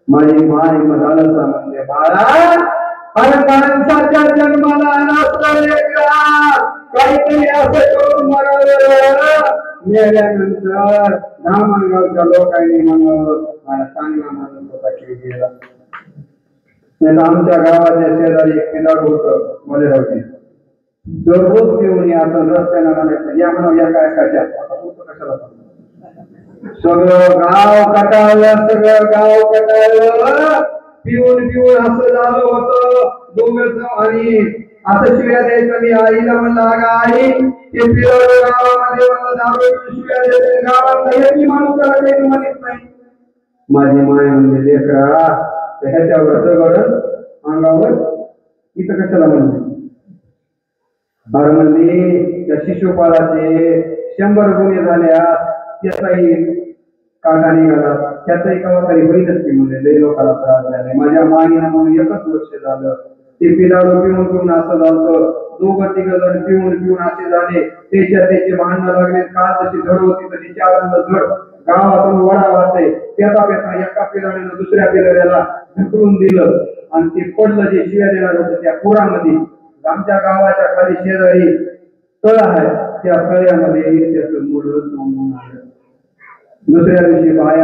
माझी माय मधाला म्हणते बाळा अरे माणसाच्या जन्माला काहीतरी असं करून मरावं मेल्यानंतर धामणगावच्या लोकांनी म्हणून मला चांगला म्हणून होता की गेला. आमच्या गावाच्या शेजारी एक पिलाड होत मलेरावची दररोज पिऊन याचं रस्त्यानं म्हणायचं या म्हणून या काय काच्या कशाला सगळं गाव कटाळलं पिऊन पिऊन असं झालं होतं डोंगरचं आणि असं शिव्या द्यायचं. मी आईला म्हणलं अगं आई ते पिलाड गावामध्ये म्हणलं दारू शिव्या द्यायचं गावात मी माणूस त्याला काही म्हणत नाही. माझी माय म्हणजे लेकरा ह्याच्यावर दगड अंगावर इथं कशाला म्हणते अरे म्हणली त्या शिशुपालाचे 100 गुन्हे झाल्या त्याचाही काटा निघाला त्याचाही कवा तरी होईलच की म्हणजे लई लोकांना त्रास झाले. माझ्या माईनं म्हणून एकच वर्ष झालं ते पिलाडू पिऊन पिऊन असं झालं. 2-3 जण पिऊन पिऊन असे झाले त्याचे भांडणं लागले. काल जशी धड होती तशी 4 धड गावातून वडा वाचते पेता पेता एका पिलाड्यानं दुसऱ्या पिलाड्याला ढकलून दिलं आणि ते पडलं जे शिव्या देणार होतं त्या पुरामध्ये. आमच्या गावाच्या खाली शेजारी तळ आहे त्या तळ्यामध्ये त्याचं मुलं दुसऱ्या दिवशी बाया